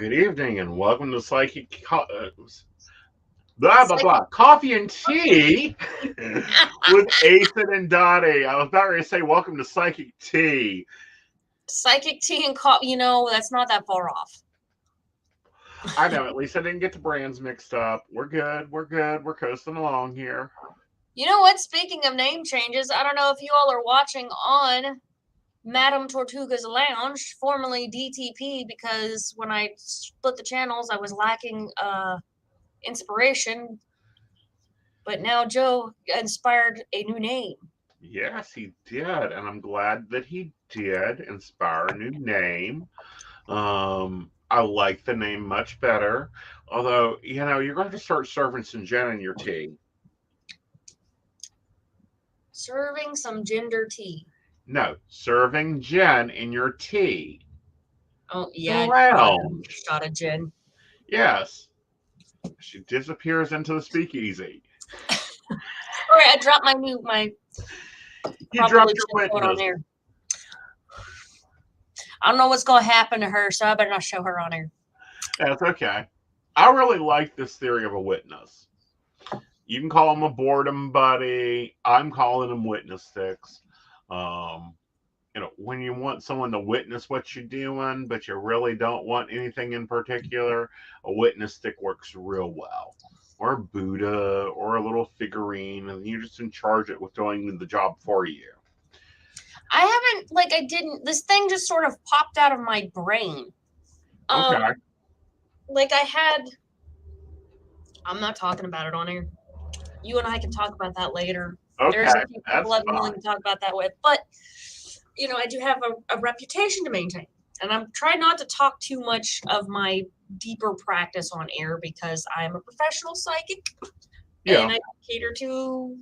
Good evening and welcome to Psychic blah blah Psychic, blah Coffee and Tea with Aeson and Dottie. I was about ready to say welcome to Psychic Tea. psychic tea and coffee. That's not that far off. I know, at least I didn't get the brands mixed up. We're good, we're good, we're coasting along here. You know what? Speaking of name changes, I don't know if you all are watching on Madame Tortuga's Lounge, formerly DTP, because when I split the channels, I was lacking inspiration. But now Joe inspired a new name. Yes, he did, and I'm glad that he did inspire a new name. I like the name much better. Although, you're going to start serving some gin in your tea. Serving some ginger tea. No, serving gin in your tea. Oh, The yeah, lounge. shot of gin. Yes. She disappears into the speakeasy. All right, I dropped my You dropped your on witness. there. I don't know what's going to happen to her, so I better not show her on here. That's okay. I really like this theory of a witness. You can call him a boredom buddy. I'm calling him witness sticks. When you want someone to witness what you're doing, but you really don't want anything in particular, a witness stick works real well. Or a Buddha, or a little figurine, and you're just in charge with doing the job for you. I haven't, this thing just sort of popped out of my brain. Okay. I'm not talking about it on here. You and I can talk about that later. Okay, There's a few that's people I'm fine. willing to talk about that with. But, I do have a reputation to maintain. And I'm trying not to talk too much of my deeper practice on air because I'm a professional psychic. Yeah. And I cater to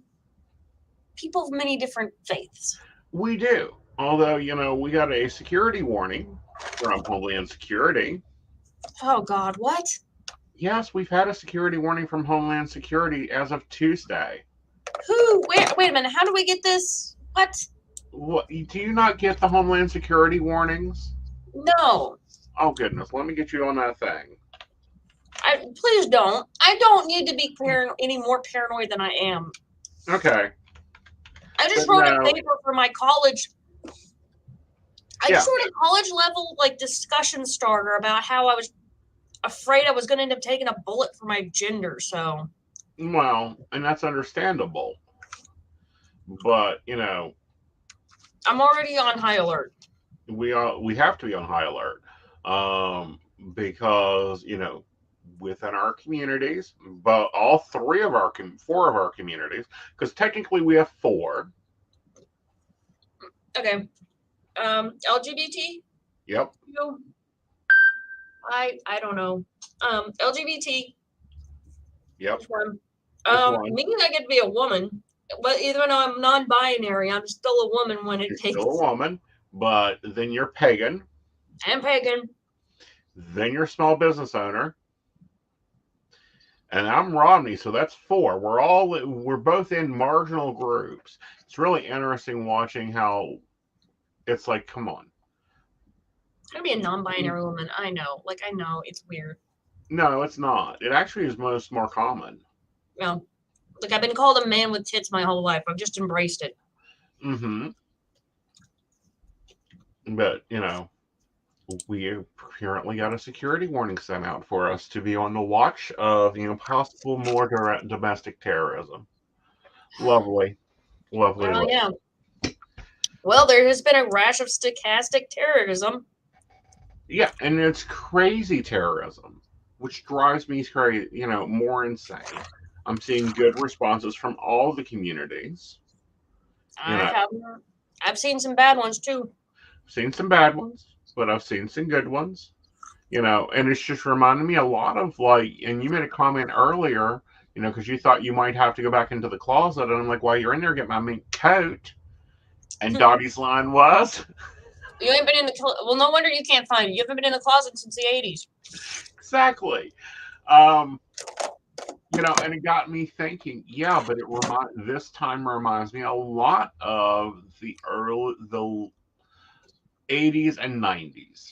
people of many different faiths. We do. Although, we got a security warning from Homeland Security. Oh, God, what? Yes, we've had a security warning from Homeland Security as of Tuesday. Who? Wait a minute. How do we get this? What? Do you not get the Homeland Security warnings? No. Oh, goodness. Let me get you on that thing. Please don't. I don't need to be any more paranoid than I am. Okay. I just wrote a paper for my college. I just wrote a college level discussion starter about how I was afraid I was going to end up taking a bullet for my gender. So. Well, and that's understandable. But I'm already on high alert. We have to be on high alert. Because within our communities, but all four of our communities, because technically we have 4. Okay. LGBT? Yep. I don't know. LGBT. Yep. Me, I get to be a woman. But even though I'm non-binary, I'm still a woman when You're still a woman, but then you're pagan. I'm pagan. Then you're a small business owner. And I'm Rodney, so that's 4. We're both in marginal groups. It's really interesting watching how it's like, come on. I'm gonna be a non-binary woman. I know. I know. It's weird. No, it's not. It actually is more common. Well, I've been called a man with tits my whole life. I've just embraced it. Mm-hmm. But, we apparently got a security warning sent out for us to be on the watch of, possible more domestic terrorism. Lovely. Lovely. Oh, yeah. Well, there has been a rash of stochastic terrorism. Yeah, and it's crazy terrorism, which drives me crazy, more insane. I'm seeing good responses from all the communities. I've seen some bad ones too. I've seen some bad ones, but I've seen some good ones. And it's just reminding me a lot of and you made a comment earlier, because you thought you might have to go back into the closet, and I'm like, while you're in there, get my mink coat. And Dottie's line was, you ain't been in the well, no wonder you can't find it. You haven't been in the closet since the 80s. Exactly. And it got me thinking, but this time reminds me a lot of the 80s and 90s.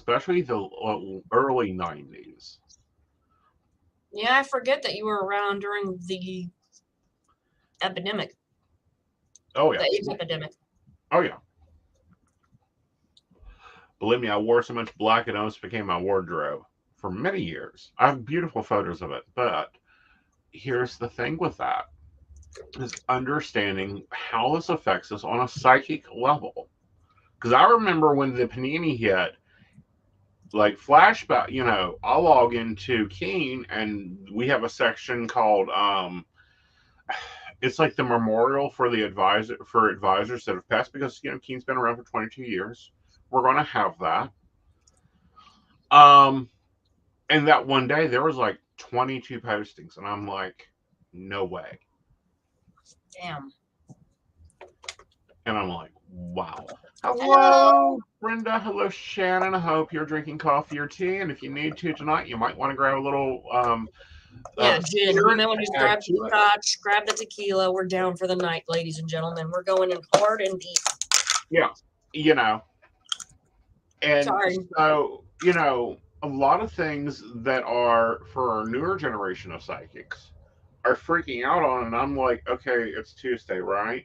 especially the early 90s. Yeah, I forget that you were around during the epidemic. Oh, yeah. The AIDS epidemic. Oh, yeah. Believe me, I wore so much black it almost became my wardrobe for many years. I have beautiful photos of it, but here's the thing with that is understanding how this affects us on a psychic level. Because I remember when the panini hit, like flashback, I'll log into Keen and we have a section called it's like the memorial for the advisors that have passed, because Keen's been around for 22 years. We're going to have that. And that one day there was like 22 postings, and I'm like, no way. Damn. And I'm like, wow. Hello, Brenda. Hello, Shannon. I hope you're drinking coffee or tea, and if you need to tonight, you might want to grab a little gin. You know, when you grab the scotch, grab the tequila. We're down for the night, ladies and gentlemen. We're going in hard and deep. Yeah, And Sorry. so, a lot of things that are for our newer generation of psychics are freaking out on, and I'm like, okay, it's Tuesday, right?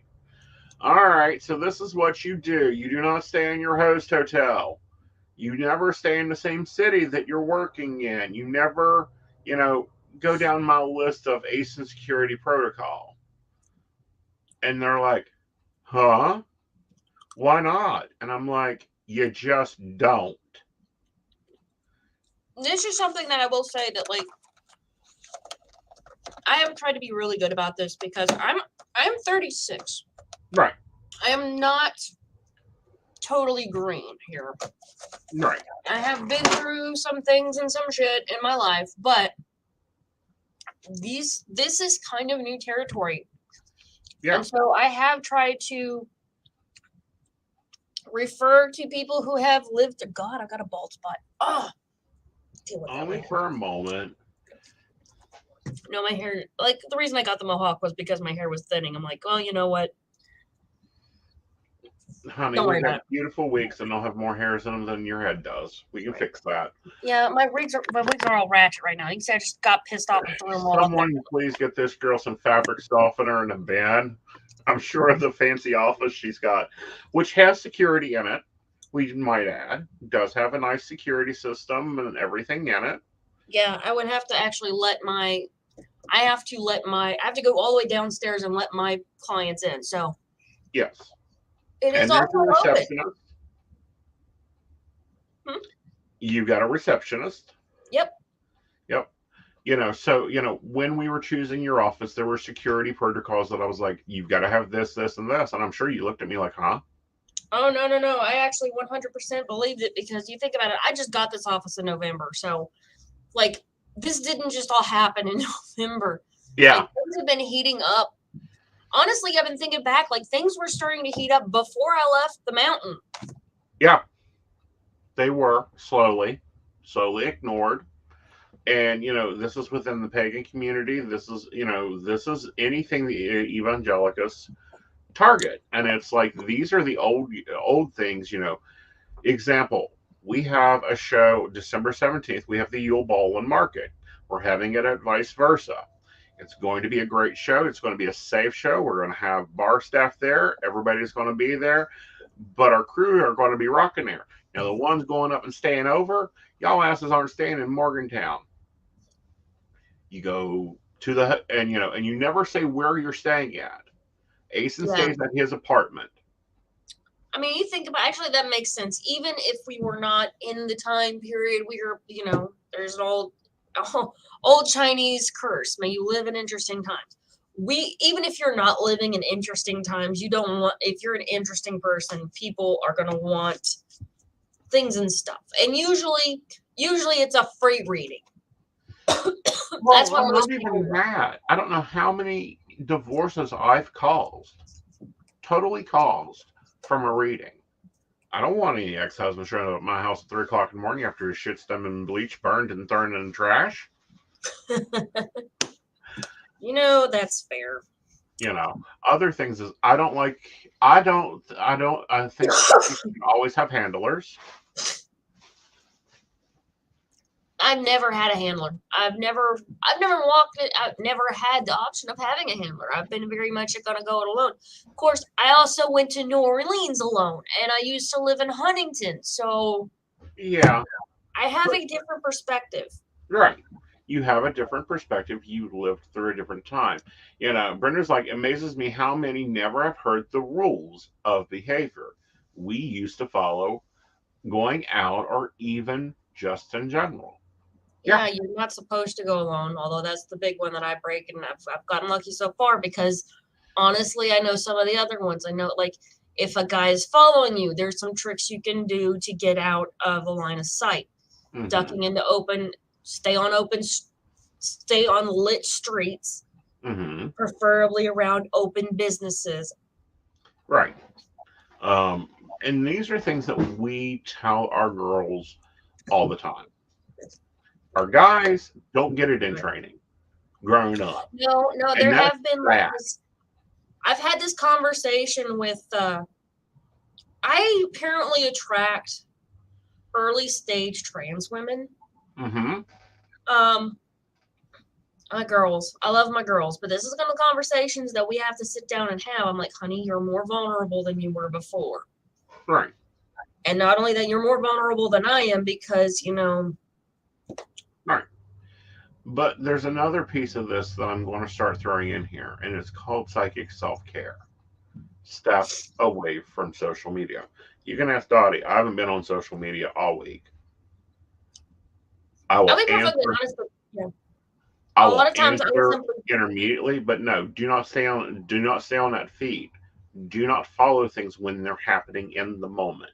All right, so this is what you do. You do not stay in your host hotel. You never stay in the same city that you're working in. You never, go down my list of Aeson security protocol. And they're like, huh? Why not? And I'm like, you just don't. This is something that I will say that, like, I have tried to be really good about this because I'm 36. Right. I am not totally green here. Right. I have been through some things and some shit in my life, but this is kind of new territory. Yeah. And so I have tried to refer to people who have lived. God, I got a bald spot. Oh, only for a moment. No, my hair. Like, the reason I got the mohawk was because my hair was thinning. I'm like, well, you know what? Honey, we have beautiful wigs and they'll have more hairs in them than your head does. We can fix that. Yeah, my wigs are all ratchet right now. You can say I just got pissed off and threw them all. Someone please get this girl some fabric softener in a bin. I'm sure the fancy office she's got, which has security in it, we might add, does have a nice security system and everything in it. Yeah, I would have to actually I have to go all the way downstairs and let my clients in. So yes. It is also a receptionist. You got a receptionist. Yep. So when we were choosing your office, there were security protocols that I was like, you've got to have this, this, and this. And I'm sure you looked at me like, huh? Oh, no. I actually 100% believed it, because you think about it, I just got this office in November. So, like, this didn't just all happen in November. Yeah. Like, things have been heating up. Honestly, I've been thinking back, like, things were starting to heat up before I left the mountain. Yeah. They were slowly ignored. And, this is within the pagan community. This is anything the evangelicals target. And it's like, these are the old things, Example, we have a show December 17th. We have the Yule Ball and Market. We're having it at vice versa. It's going to be a great show. It's going to be a safe show. We're going to have bar staff there. Everybody's going to be there. But our crew are going to be rocking there. Now, the ones going up and staying over, y'all asses aren't staying in Morgantown. You go to and you never say where you're staying at. Aeson stays at his apartment. I mean, you think about, actually, that makes sense. Even if we were not in the time period, we are, there's an old Chinese curse. May you live in interesting times. Even if you're not living in interesting times, if you're an interesting person, people are going to want things and stuff. And usually it's a free reading. Well, that's what most people want. I don't know how many divorces I've totally caused from a reading. I don't want any ex-husband showing up at my house at 3 o'clock in the morning after his shit's done and bleached, burned, and thrown in the trash. That's fair. Other things is I think you should always have handlers. I've never had a handler. I've never had the option of having a handler. I've been very much gonna go it alone. Of course, I also went to New Orleans alone, and I used to live in Huntington, so yeah, I have a different perspective. right. You have a different perspective. You lived through a different time. Brenda's like, amazes me how many never have heard the rules of behavior we used to follow going out or even just in general. Yeah, you're not supposed to go alone, although that's the big one that I break, and I've gotten lucky so far because honestly, I know some of the other ones. I know, like, if a guy is following you, there's some tricks you can do to get out of a line of sight. Mm-hmm. Ducking into stay on lit streets, Mm-hmm. preferably around open businesses. Right. And these are things that we tell our girls all the time. Our guys don't get it in training growing up. No, there have been like this. I've had this conversation with I apparently attract early stage trans women. Mm-hmm. My girls. I love my girls, but this is kind of conversations that we have to sit down and have. I'm like, honey, you're more vulnerable than you were before. Right. And not only that, you're more vulnerable than I am because, Right. But there's another piece of this that I'm going to start throwing in here, and it's called psychic self-care. Step away from social media. You can ask Dottie. I haven't been on social media all week. I will answer. Yeah. A lot of times intermediately, but no, do not stay on that feed. Do not follow things when they're happening in the moment.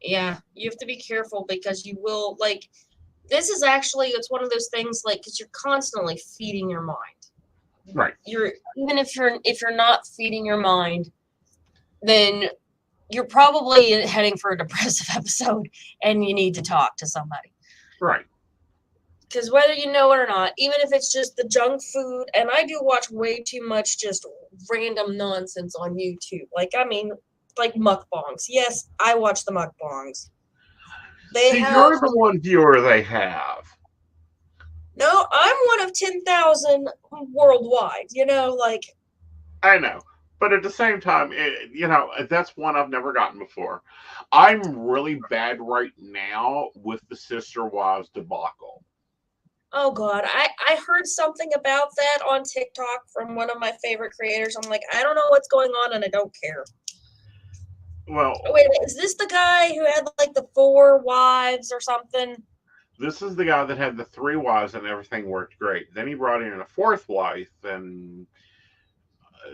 Yeah, you have to be careful because you will, like, this is actually, it's one of those things, like, because you're constantly feeding your mind. Right. Even if you're not feeding your mind, then you're probably heading for a depressive episode and you need to talk to somebody. Right. Because whether you know it or not, even if it's just the junk food, and I do watch way too much just random nonsense on YouTube. Like mukbangs. Yes, I watch the mukbangs. You're the one viewer they have. No, I'm one of 10,000 worldwide. I know. But at the same time, that's one I've never gotten before. I'm really bad right now with the Sister Wives debacle. Oh, God. I heard something about that on TikTok from one of my favorite creators. I'm like, I don't know what's going on, and I don't care. Well, wait, is this the guy who had, like, the 4 wives or something? This is the guy that had the 3 wives and everything worked great. Then he brought in a 4th wife, and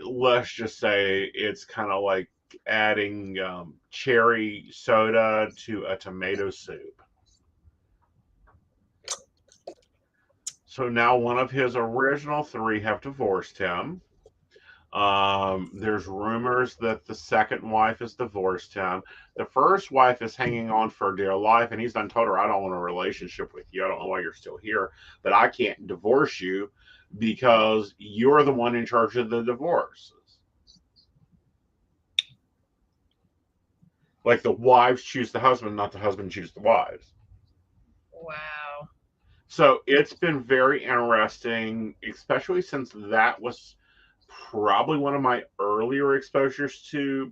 let's just say it's kind of like adding cherry soda to a tomato soup. So now one of his original 3 have divorced him. There's rumors that the 2nd wife has divorced him. The 1st wife is hanging on for dear life, and he's done told her, I don't want a relationship with you. I don't know why you're still here, but I can't divorce you because you're the one in charge of the divorces. Like the wives choose the husband, not the husband choose the wives. Wow. So it's been very interesting, especially since that was probably one of my earlier exposures to,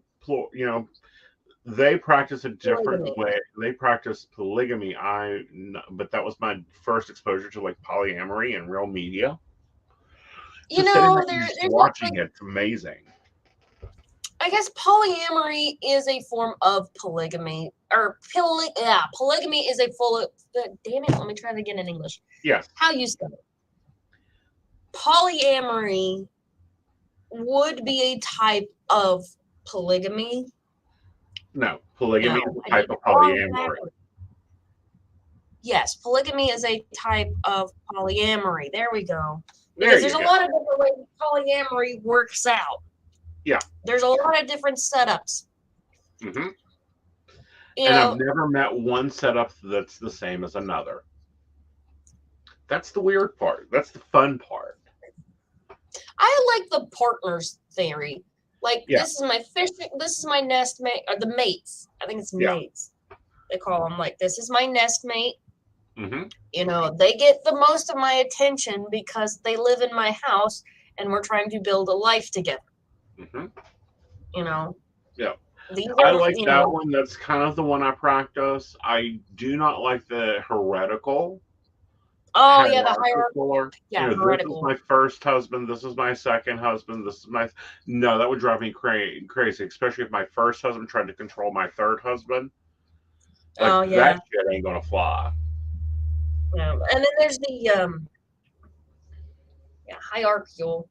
they practice a different way. They practice polygamy. But that was my first exposure to like polyamory and real media. There's watching it's amazing. I guess polyamory is a form of polygamy, or polygamy is a damn it, let me try it again in English. Yes. How you spell it? Polyamory would be a type of polygamy. No, polygamy is a type of polyamory. Yes, polygamy is a type of polyamory. There we go. Because there's a lot of different ways polyamory works out. Yeah. There's a lot of different setups. Mm-hmm. I've never met one setup that's the same as another. That's the weird part. That's the fun part. I like the partners theory. Like, this is my nest mate, or the mates. I think it's mates. They call them, like, this is my nest mate. Mm-hmm. You know, they get the most of my attention because they live in my house and we're trying to build a life together. Mm-hmm. You know, Yeah. these I are, like you that know, one. That's kind of the one I practice. I do not like the heretical oh yeah, the hierarchical. hierarchical, Or, yeah, this is heretical. my first husband. This is my second husband. This is my. No, that would drive me crazy, especially if my first husband tried to control my third husband. Like Oh that yeah, shit ain't gonna fly. yeah. And then there's the yeah, hierarchical.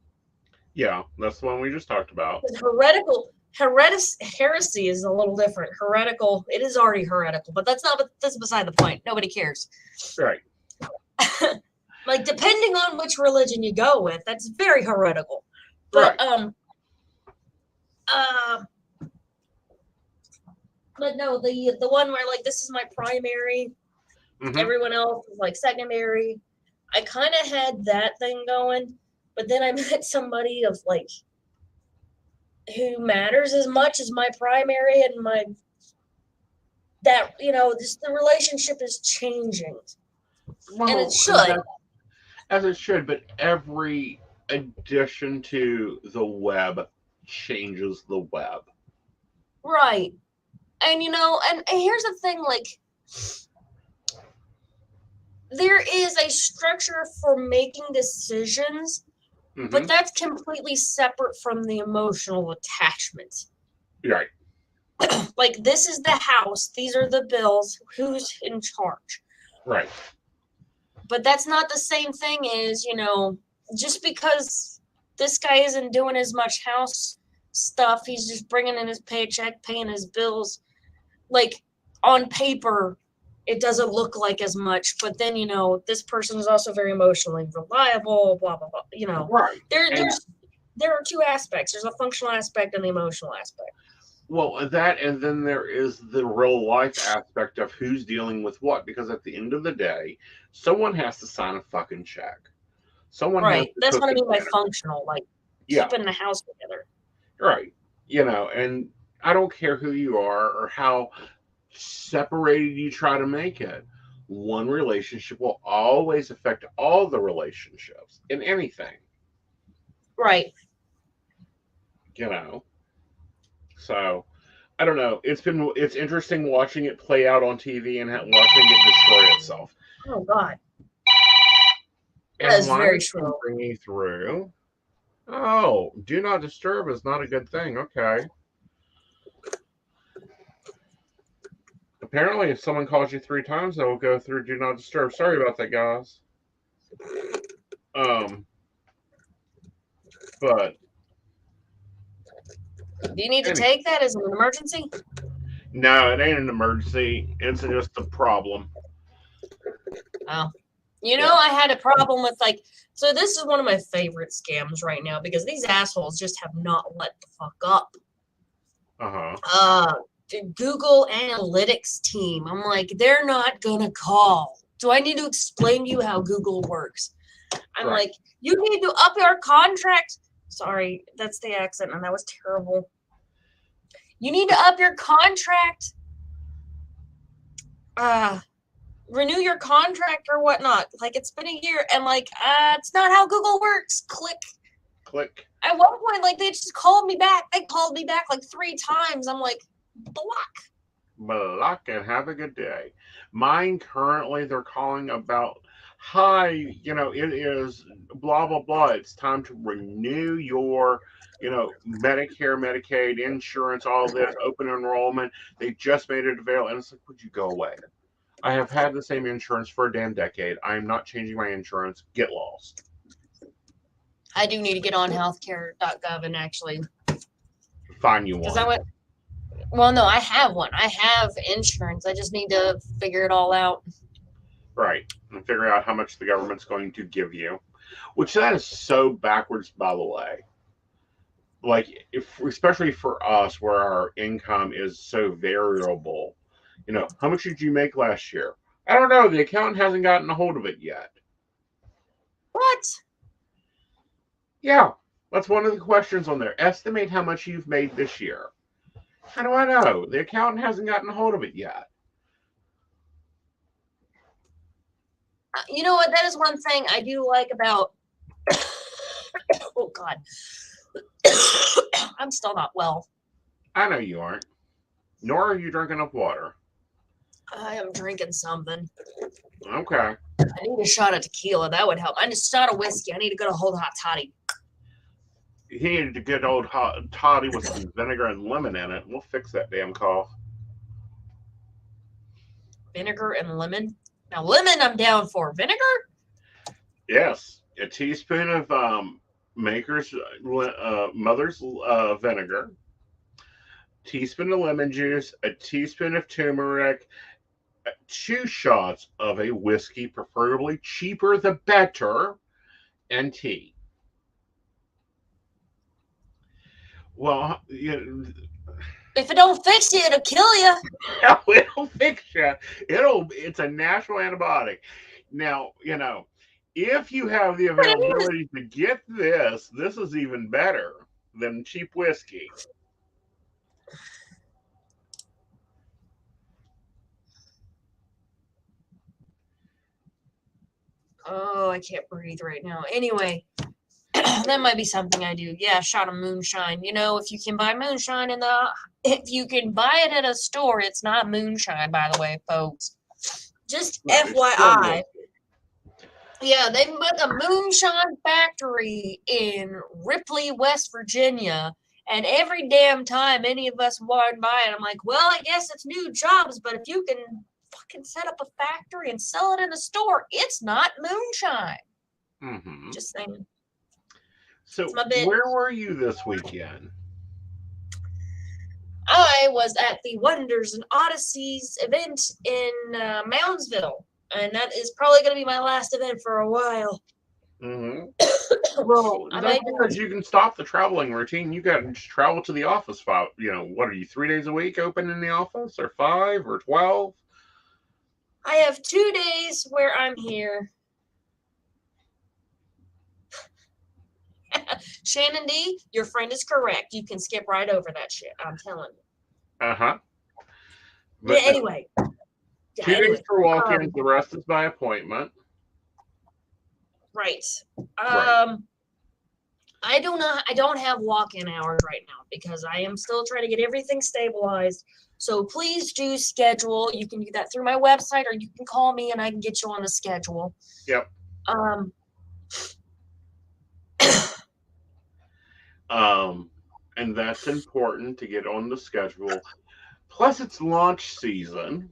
Yeah, that's the one we just talked about. Heretical heresy is a little different. Heretical, it is already heretical, but that's beside the point. Nobody cares. Right. Like depending on which religion you go with, that's very heretical. But Right. uh but no, the one where like this is my primary, Mm-hmm. everyone else is like secondary. I kind of had that thing going, but then I met somebody of like who matters as much as my primary and my that you know just the relationship is changing and it Well, should. as it should, but every addition to the web changes the web. Right. And you know, and here's the thing, like there is a structure for making decisions, Mm-hmm. but that's completely separate from the emotional attachment. Right. Like this is the house, these are the bills, who's in charge. Right. But that's not the same thing as, you know, just because this guy isn't doing as much house stuff, he's just bringing in his paycheck, paying his bills. Like on paper, it doesn't look like as much, but then, you know, this person is also very emotionally reliable, blah, blah, blah. You know, Right. And there are two aspects. There's a functional aspect and the emotional aspect. well, that, and then there is the real life aspect of who's dealing with what, because at the end of the day, someone has to sign a fucking check. Someone has Right. to That's cook what I the mean by dinner. functional, like Yeah, keeping the house together. right. And I don't care who you are or how separated you try to make it. One relationship will always affect all the relationships in anything, Right. you know. So I don't know. It's interesting watching it play out on TV and watching it destroy itself. Oh, God. That And is why very did you true. bring me through? Oh, do not disturb is not a good thing. Okay. Apparently, if someone calls you 3 times, they will go through do not disturb. Sorry about that, guys. Um, but Do you need to anyway, take that as an emergency? no, it ain't an emergency. It's just a problem. Oh. You know, Yeah. I had a problem with like, so this is one of my favorite scams right now because these assholes just have not let the fuck up. Uh-huh. The Google Analytics team. I'm like, they're not gonna call. Do I need to explain to you how Google works? I'm Right. like, you need to up your contract. Sorry, that's the accent, and that was terrible. You need to up your contract. Renew your contract or whatnot. Like it's been a year, and like, it's not how Google works. Click. Click. At one point, like they just called me back. They called me back like 3 times. I'm like, block. Block and have a good day. Mine currently, they're calling about, hi, it is blah, blah, blah. It's time to renew your, Medicare, Medicaid, insurance, all this, open enrollment. They just made it available. And it's like, would you go away? I have had the same insurance for a damn decade. I am not changing my insurance. Get lost. I do need to get on healthcare.gov and actually Find you because one. I went. Well, no, I have one. I have insurance. I just need to figure it all out. Right. And figure out how much the government's going to give you. Which that is so backwards, by the way. Like, especially for us, where our income is so variable. How much did you make last year? I don't know. The accountant hasn't gotten a hold of it yet. What? Yeah, that's one of the questions on there. Estimate how much you've made this year. How do I know? The accountant hasn't gotten a hold of it yet. You know what? That is one thing I do like about. Oh God, I'm still not well. I know you aren't. Nor are you drinking enough water. I am drinking something. Okay. I need a shot of tequila. That would help. I need a shot of whiskey. I need to go to Hold Hot Toddy. He needed to get old hot toddy with some vinegar and lemon in it. We'll fix that damn cough. Vinegar and lemon. Now, lemon I'm down for. Vinegar? Yes. A teaspoon of Maker's Mother's vinegar. Teaspoon of lemon juice. A teaspoon of turmeric. 2 shots of a whiskey, preferably cheaper the better, and tea. Well, if it don't fix you, it'll kill you. It'll fix you. It's a natural antibiotic. Now, if you have the availability to get this is even better than cheap whiskey. Oh, I can't breathe right now. Anyway, that might be something I do. Yeah, a shot of moonshine. If you can buy moonshine if you can buy it at a store, it's not moonshine, by the way, folks. Just FYI. Yeah, they put a moonshine factory in Ripley, West Virginia. And every damn time any of us walk by it, I'm like, well, I guess it's new jobs, but if you can fucking set up a factory and sell it in a store, it's not moonshine. Mm-hmm. Just saying. So where were you this weekend? I was at the Wonders and Odysseys event in Moundsville, and that is probably going to be my last event for a while. Mm-hmm. Well, that's because you can stop the traveling routine. You got to just travel to the office. What are you, 3 days a week open in the office, or 5 or 12? I have 2 days where I'm here. Shannon D, your friend is correct. You can skip right over that shit. I'm telling you. Uh-huh. Yeah, anyway. 2 days for walk-ins, the rest is by appointment. Right. I don't have walk-in hours right now because I am still trying to get everything stabilized. So please do schedule. You can do that through my website, or you can call me and I can get you on the schedule. Yep. And that's important to get on the schedule. Plus, it's launch season,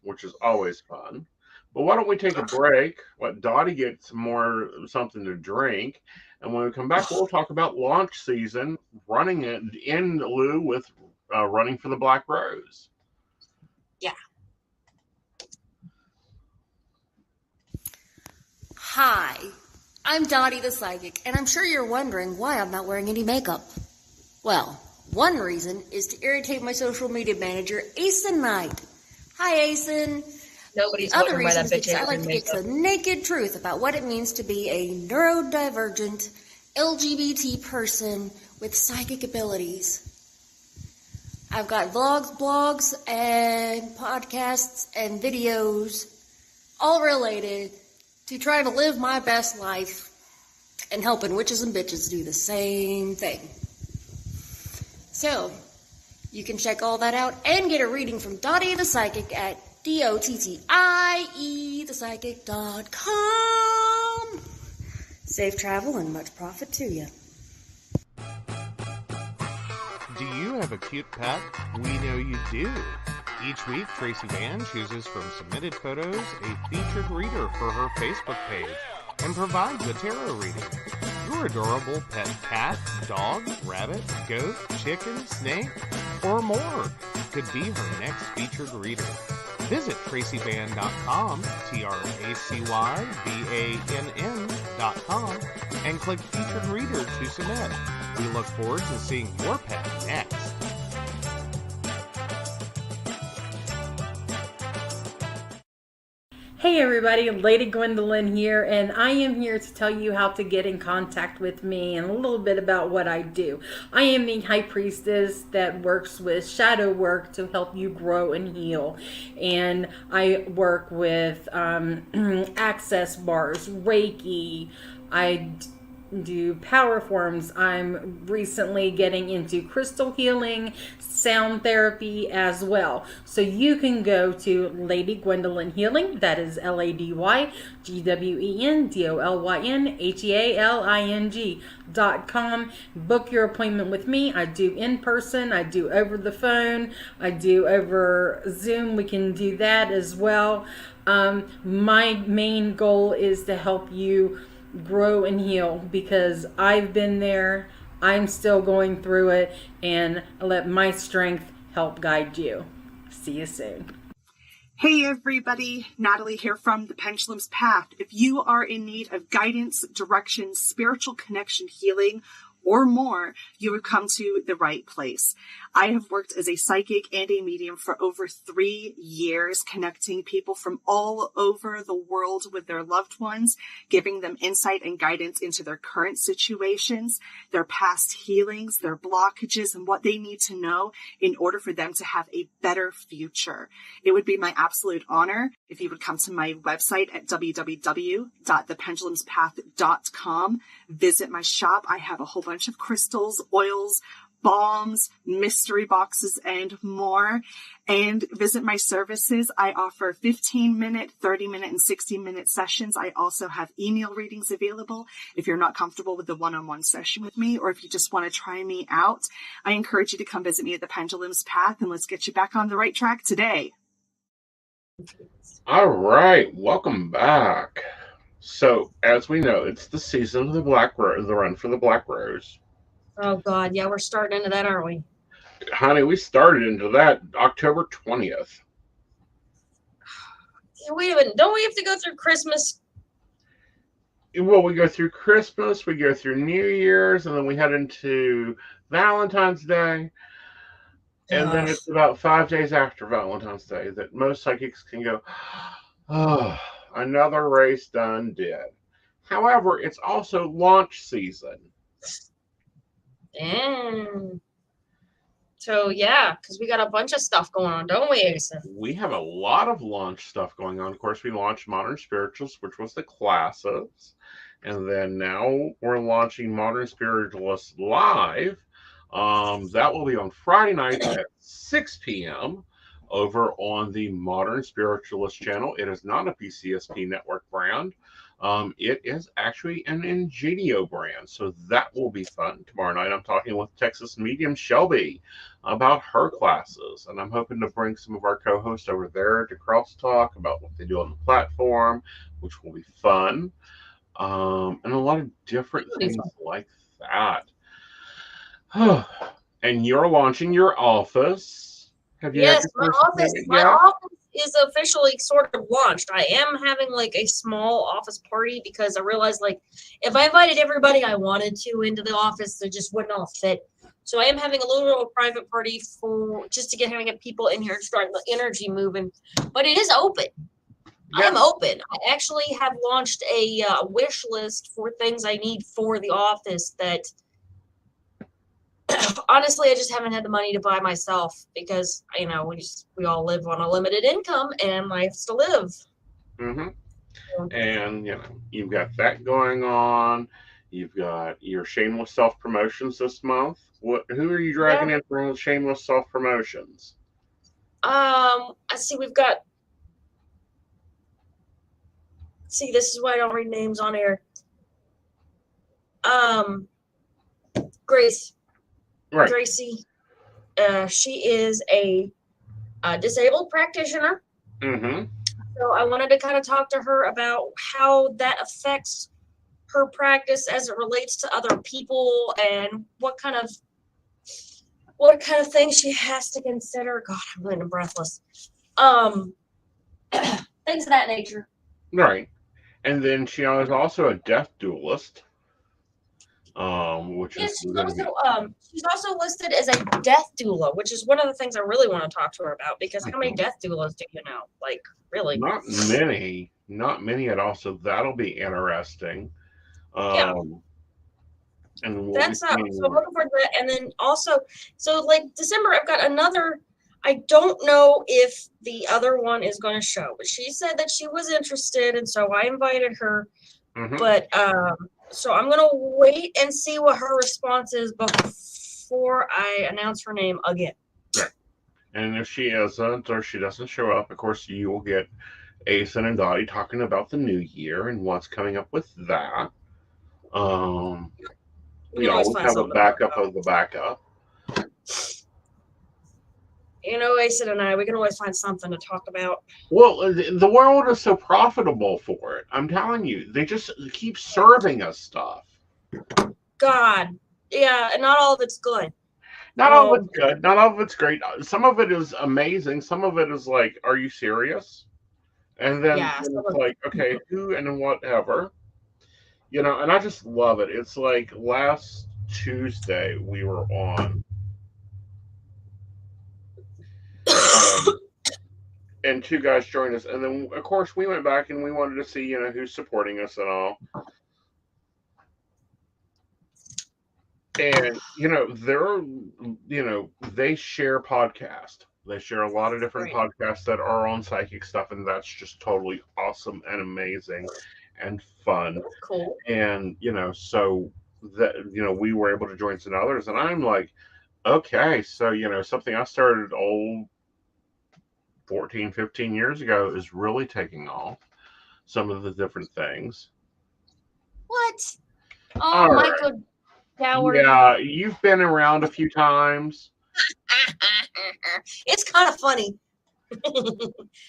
which is always fun. But why don't we take a break? Let Dottie get something to drink. And when we come back, we'll talk about launch season, running it in lieu with running for the Black Rose. Yeah. Hi, I'm Dottie the Psychic, and I'm sure you're wondering why I'm not wearing any makeup. Well, one reason is to irritate my social media manager, Aeson Knight. Hi, Aeson. Nobody's other reason is because I like to get the naked truth about what it means to be a neurodivergent LGBT person with psychic abilities. I've got vlogs, blogs, and podcasts and videos all related to trying to live my best life and helping witches and bitches do the same thing. So, you can check all that out and get a reading from Dottie the Psychic at DOTTIE.com. Safe travel and much profit to you. Do you have a cute pet? We know you do. Each week, Tracy Van chooses from submitted photos a featured reader for her Facebook page and provides a tarot reading. Your adorable pet cat, dog, rabbit, goat, chicken, snake, or more could be her next featured reader. Visit TracyVan.com, TracyVann.com, and click Featured Reader to submit. We look forward to seeing your pet next. Hey Hey everybody, Lady Gwendolyn here, and I am here to tell you how to get in contact with me and a little bit about what I do. I am the High Priestess that works with shadow work to help you grow and heal. And I work with access bars, Reiki, I do power forms. I'm recently getting into crystal healing, sound therapy as well. So you can go to Lady Gwendolyn Healing, that is LadyGwendolynHealing.com. Book your appointment with me. I do in person, I do over the phone, I do over Zoom. We can do that as well. My main goal is to help you grow and heal, because I've been there, I'm still going through it, and let my strength help guide you. See you soon. Hey everybody, Natalie here from The Pendulum's Path. If you are in need of guidance, direction, spiritual connection, healing, or more, you have come to the right place. I have worked as a psychic and a medium for over 3 years, connecting people from all over the world with their loved ones, giving them insight and guidance into their current situations, their past healings, their blockages, and what they need to know in order for them to have a better future. It would be my absolute honor if you would come to my website at www.thependulumspath.com. Visit my shop. I have a whole bunch of crystals, oils, balms, mystery boxes, and more. And visit my services. I offer 15-minute, 30-minute, and 60-minute sessions. I also have email readings available if you're not comfortable with the one-on-one session with me, or if you just want to try me out. I encourage you to come visit me at the Pendulum's Path, and let's get you back on the right track today. All right, welcome back. So, as we know, it's the season of the Black Rose, the run for the Black Rose. Oh God, yeah, we're starting into that, aren't we? Honey, we started into that October 20th. Wait a minute, don't we have to go through Christmas? Well, we go through Christmas, we go through New Year's, and then we head into Valentine's Day. And then it's about 5 days after Valentine's Day that most psychics can go, oh, another race done did. However, it's also launch season. Damn. So, yeah, because we got a bunch of stuff going on, don't we, Aeson? We have a lot of launch stuff going on. Of course, we launched Modern Spirituals, which was the classes. And then now we're launching Modern Spiritualists Live. That will be on Friday night at 6 p.m. over on the Modern Spiritualist channel. It is not a PCSP network brand. It is actually an Ingenio brand, so that will be fun. Tomorrow night I'm talking with Texas medium Shelby about her classes, and I'm hoping to bring some of our co-hosts over there to crosstalk about what they do on the platform, which will be fun, and a lot of different things like that. And you're launching your office. Have you? Yes, my office is officially sort of launched. I am having like a small office party because I realized like if I invited everybody I wanted to into the office, they just wouldn't all fit. So I am having a little private party for just to get people in here and start the energy moving. But it is open. Yeah. I'm open. I actually have launched a wish list for things I need for the office that honestly, I just haven't had the money to buy myself because, you know, we all live on a limited income and lives to live. Mm-hmm. And, you know, you've got that going on. You've got your shameless self-promotions this month. Who are you dragging in for shameless self-promotions? I see we've got, this is why I don't read names on air. Grace. Right. Gracie, she is a disabled practitioner. Mm-hmm. So I wanted to kind of talk to her about how that affects her practice as it relates to other people and what kind of things she has to consider. God, I'm really breathless. Things of that nature. Right. And then she is also a death duelist. which Yeah, is going to be. she's also listed as a death doula, which is one of the things I really want to talk to her about, because how many death doulas do you know? Like, really? Not many at all. So that'll be interesting. Yeah. And we'll That's be so I'm seeing. looking for that. And then also, so like December, I've got another. I don't know if the other one is going to show, but she said that she was interested, and so I invited her. Mhm. But so I'm gonna wait and see what her response is before I announce her name again. Right. And if she isn't, or she doesn't show up, of course you will get Aeson and Dottie talking about the new year and what's coming up with that. We always have a backup of the backup. You know, Aeson and I, we can always find something to talk about. Well, the world is so profitable for it. I'm telling you, they just keep serving us stuff. God, yeah, and not all of it's good. Not all of it's good. Not all of it's great. Some of it is amazing. Some of it is like, are you serious? And then it's like, okay, who and whatever. You know, and I just love it. It's like last Tuesday we were on. And two guys joined us. And then, of course, we went back and we wanted to see, who's supporting us and all. And, they share podcasts. They share a lot of different podcasts that are on psychic stuff. And that's just totally awesome and amazing and fun. That's cool. And, so that, we were able to join some others. And I'm like, okay, so, something I started 14, 15 years ago is really taking off. Some of the different things. What? Oh, Michael Howard. Yeah, you've been around a few times. It's kind of funny.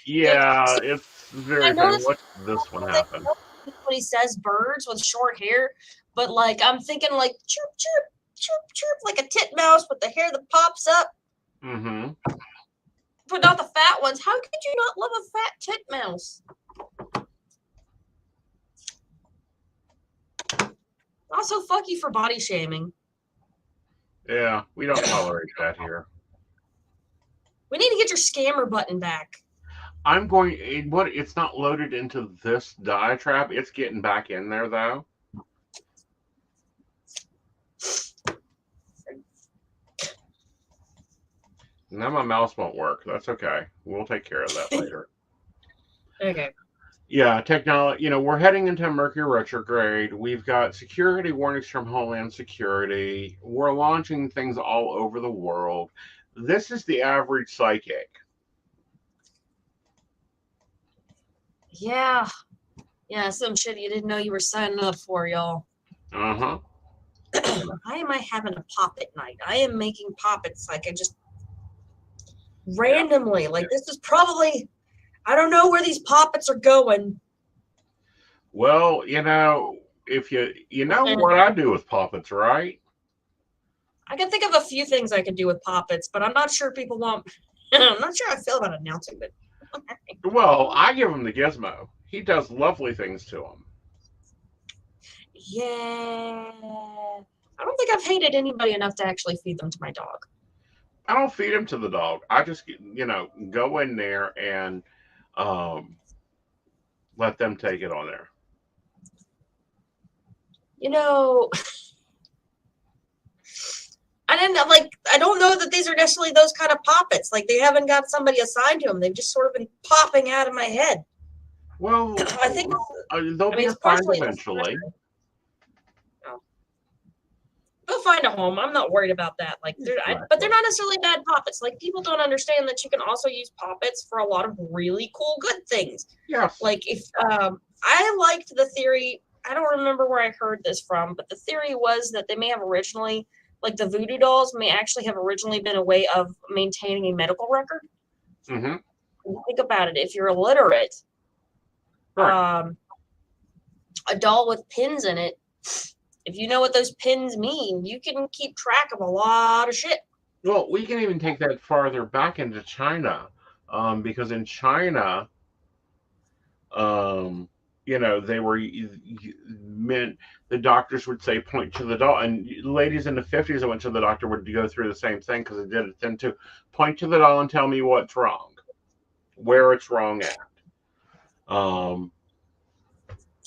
Yeah, it's very funny. Watch this one happen. When he says birds with short hair, but like I'm thinking like chirp, chirp, chirp, chirp, like a titmouse with the hair that pops up. Mm-hmm. But not the fat ones. How could you not love a fat titmouse? Also, fuck you for body shaming. Yeah, we don't tolerate that here. We need to get your scammer button back. It's not loaded into this diatribe. It's getting back in there, though. Now my mouse won't work. That's okay. We'll take care of that later. Okay. Yeah, technology. We're heading into Mercury retrograde. We've got security warnings from Homeland Security. We're launching things all over the world. This is the average psychic. Yeah. Yeah, some shit you didn't know you were signing up for, y'all. Uh-huh. Why am I having a poppet night? I am making poppets like I just randomly. Like this is probably, I don't know where these poppets are going. Well, if you know what I do with poppets, right? I can think of a few things I could do with poppets, but I'm not sure people want. I'm not sure how I feel about announcing it. Well, I give him the gizmo. He does lovely things to them. Yeah. I don't think I've hated anybody enough to actually feed them to my dog. I don't feed him to the dog. I just, go in there and let them take it on there. I don't know that these are necessarily those kind of poppets. Like they haven't got somebody assigned to them. They've just sort of been popping out of my head. Well, I think they'll be assigned eventually. They'll find a home. I'm not worried about that. But they're not necessarily bad poppets. Like people don't understand that you can also use poppets for a lot of really cool, good things. Yes. Like if I liked the theory. I don't remember where I heard this from, but the theory was that they may have originally, like the voodoo dolls, may actually have originally been a way of maintaining a medical record. Mm-hmm. Think about it. If you're illiterate, right. A doll with pins in it. If you know what those pins mean, you can keep track of a lot of shit. Well, we can even take that farther back into China, because in China, you know, they were meant, the doctors would say point to the doll, and ladies in the 50s that went to the doctor would go through the same thing because they did it then too. Point to the doll and tell me what's wrong, where it's wrong at.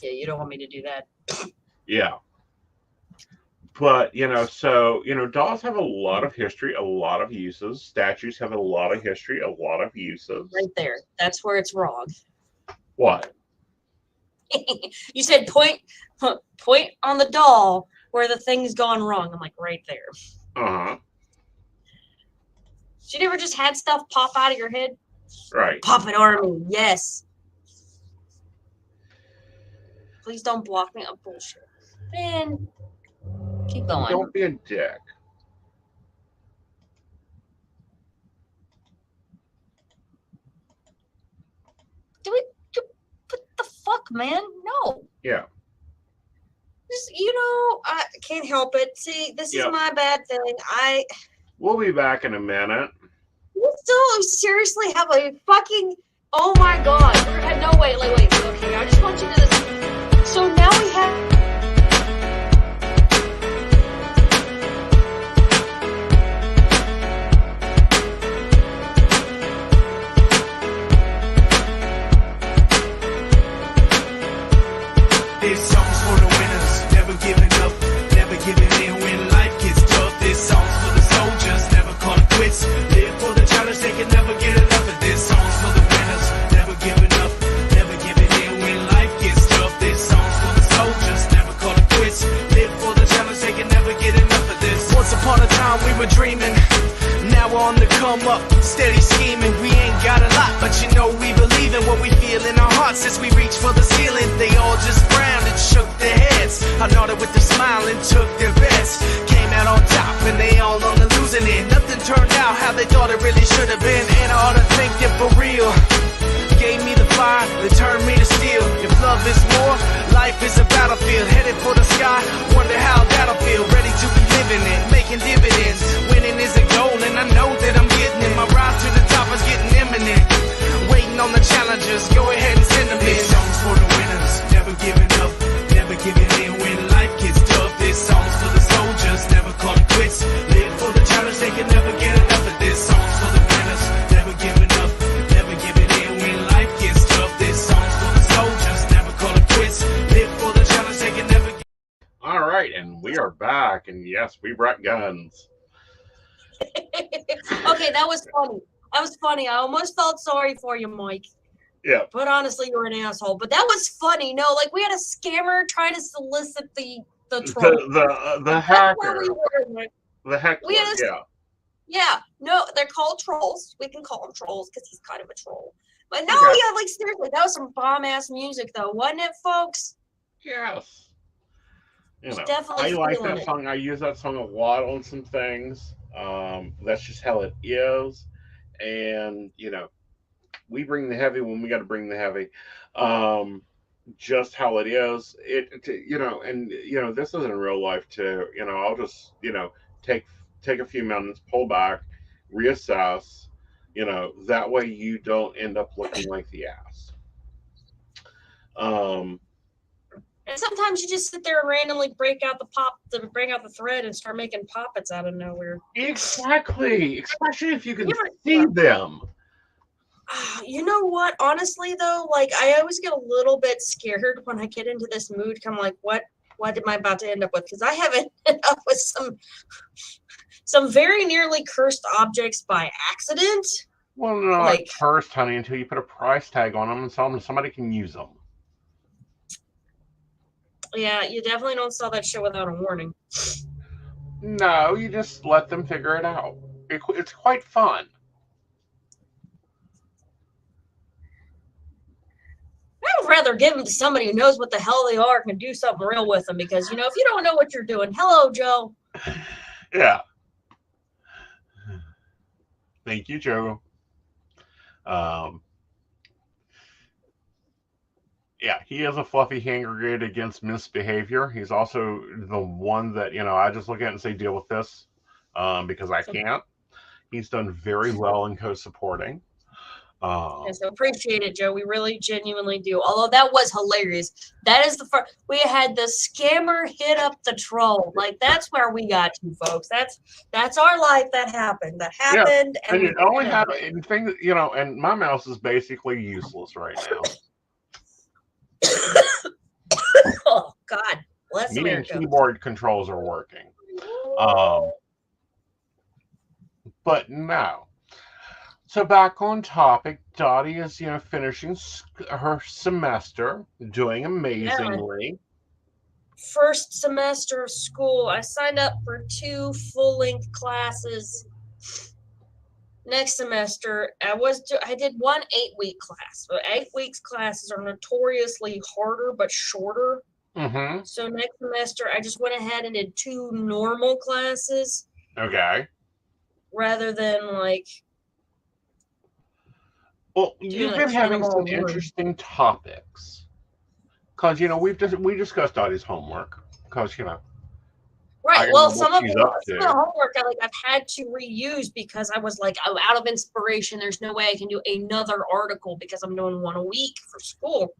Yeah, you don't want me to do that. Yeah. But, you know, so, you know, dolls have a lot of history, a lot of uses. Statues have a lot of history, a lot of uses. Right there. That's where it's wrong. What? You said point on the doll where the thing's gone wrong. I'm like, right there. Uh-huh. You never just had stuff pop out of your head? Right. Puppet Army, yes. Please don't block me. Oh, bullshit. Man, keep going. Don't be a dick. What the fuck, man? No. Yeah. Just, you know, I can't help it. See, this is my bad thing. We'll be back in a minute. You still seriously have a fucking... Oh my god. No, wait. Okay, I just want you to... So now we have... This song's for the winners, never giving up, never giving in when life gets tough. This song's for the soldiers, never call it quits. Live for the challenge, they can never get enough of this. Song's for the winners, never giving up, never giving in when life gets tough. This song's for the soldiers, never call it quits. Live for the challenge, they can never get enough of this. Once upon a time we were dreaming, now we're on the come up, steady scheming. We ain't got a lot, but you know we believe in what we feel in our hearts as we reach for the ceiling. They all just frowned and shook their heads. I nodded with a smile and took their bets. Came out on top and they all on the losing end. Nothing turned out how they thought it really should have been. And I ought to thank them for real. Gave me the fire, they turned me to steel. If love is war, life is a battlefield. Headed for the sky, wonder how that'll feel. Ready to be living it, making dividends. Winning is a goal and I know that I'm getting it. My rise to the top is getting imminent. Waiting on the challengers, go ahead and send them in. This song's for the winners, never giving up, never giving in when life gets tough. This song's for the soldiers, never call it quits. Live for the challenge, they can never get enough of this. Song's for the winners, never giving up, never giving in when life gets tough. This song's for the soldiers, never call it quits. Live for the challenge, they can never get. All right, and we are back, and yes, we brought guns. Okay, that was funny. That was funny. I almost felt sorry for you, Mike. Yeah. But honestly, you're an asshole. But that was funny. No, like we had a scammer trying to solicit the troll. The hacker. The heckler, Yeah. No, they're called trolls. We can call them trolls because he's kind of a troll. But no, Okay. yeah, like seriously, that was some bomb-ass music, though, wasn't it, folks? Yes. You know, Definitely I like feeling that it. song. I use that song a lot on some things. That's just how it is. And, you know, we bring the heavy when we got to bring the heavy. Just how it is. You know, and, you know, this is in real life too. You know, I'll just, you know, take a few minutes, pull back, reassess, you know, that way you don't end up looking like the ass. And sometimes you just sit there and randomly bring out the thread and start making poppets out of nowhere. Exactly. Especially if you can see them. You know what? Honestly, though, like I always get a little bit scared when I get into this mood. I'm like, what am I about to end up with? Because I haven't ended up with some very nearly cursed objects by accident. Well, no, like cursed, honey, until you put a price tag on them and sell them so somebody can use them. Yeah, you definitely don't sell that shit without a warning. No, you just let them figure it out. It's quite fun. I would rather give them to somebody who knows what the hell they are and can do something real with them because, you know, if you don't know what you're doing, hello, Joe. Yeah. Thank you, Joe. Yeah, he is a fluffy hand grenade against misbehavior. He's also the one that, you know, I just look at and say, deal with this because I can't. He's done very well in co-supporting. And so appreciate it, Joe. We really genuinely do. Although that was hilarious. That is the first. We had the scammer hit up the troll. Like, that's where we got to, folks. That's our life. That happened. That happened. Yeah. And it only happened. And things, and my mouse is basically useless right now. Oh God, bless Me America. and keyboard controls are working. But no. So back on topic, Dottie is, finishing her semester, doing amazingly. First semester of school, I signed up for 2 full-length classes. Next semester, I did 1 8-week class. So 8 weeks classes are notoriously harder but shorter. Mm-hmm. So next semester, I just went ahead and did 2 normal classes. Okay. Rather than well, you've been having some interesting topics. Because, we discussed Dottie's homework. Because, Right. Well, some of the homework I've had to reuse because I was out of inspiration. There's no way I can do another article because I'm doing 1 a week for school.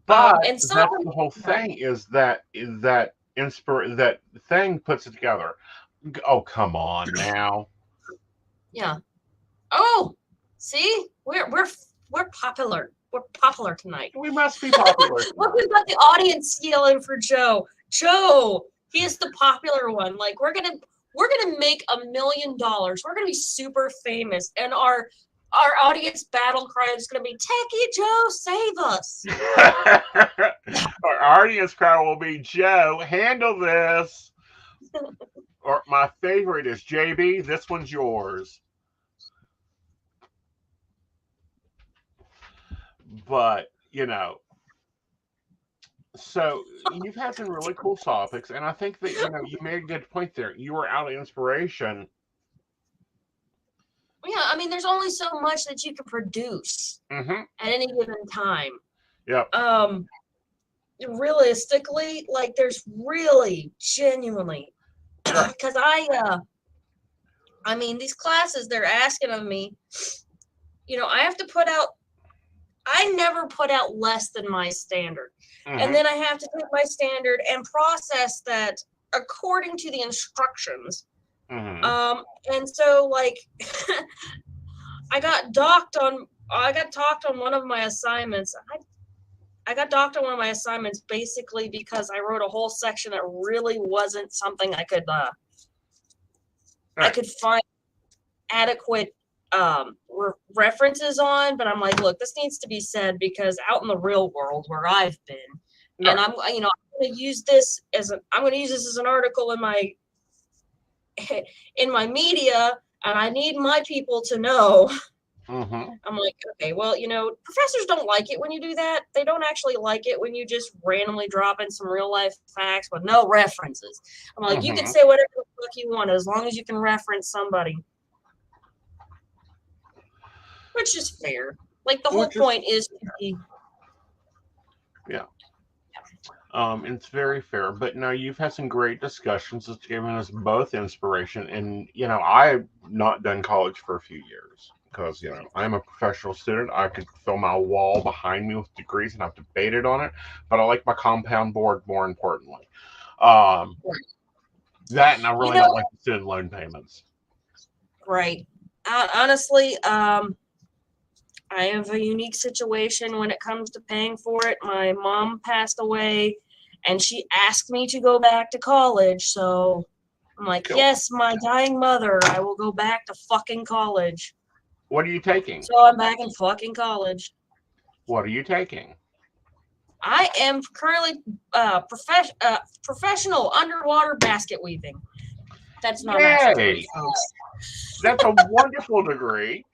But and that's the whole thing is that thing puts it together. Oh, come on now. Yeah. Oh, see, we're popular. We're popular tonight. We must be popular. Look, we've got the audience yelling for Joe. Joe, he is the popular one. We're gonna make $1 million. We're gonna be super famous, and our audience battle cry is gonna be "Techie Joe, save us." Our audience cry will be "Joe, handle this." Or my favorite is JB. This one's yours. But so you've had some really cool topics, and I think that you made a good point there. You were out of inspiration. Yeah, I mean, there's only so much that you can produce at any given time. Yep. Realistically, there's really genuinely because I mean, these classes they're asking of me. I have to put out. I never put out less than my standard. And then I have to take my standard and process that according to the instructions. And so I got talked on one of my assignments. I got docked on one of my assignments basically because I wrote a whole section that really wasn't something I could find adequate references on, but I'm like, look, this needs to be said because out in the real world where I've been, and I'm going to use this as an article in my media, and I need my people to know. I'm like, okay, well, professors don't like it when you do that. They don't actually like it when you just randomly drop in some real life facts with no references. I'm like, you can say whatever the fuck you want as long as you can reference somebody. Which is fair. The whole point is to be. Yeah. It's very fair. But no, you've had some great discussions. It's given us both inspiration. And, I've not done college for a few years because, I'm a professional student. I could fill my wall behind me with degrees and I've debated on it. But I like my compound board more importantly. That and I really don't like the student loan payments. Right. Honestly, I have a unique situation when it comes to paying for it. My mom passed away, and she asked me to go back to college. So I'm like, yes, my dying mother, I will go back to fucking college. What are you taking? So I'm back in fucking college. What are you taking? I am currently professional underwater basket weaving. That's not actually. That's a wonderful degree.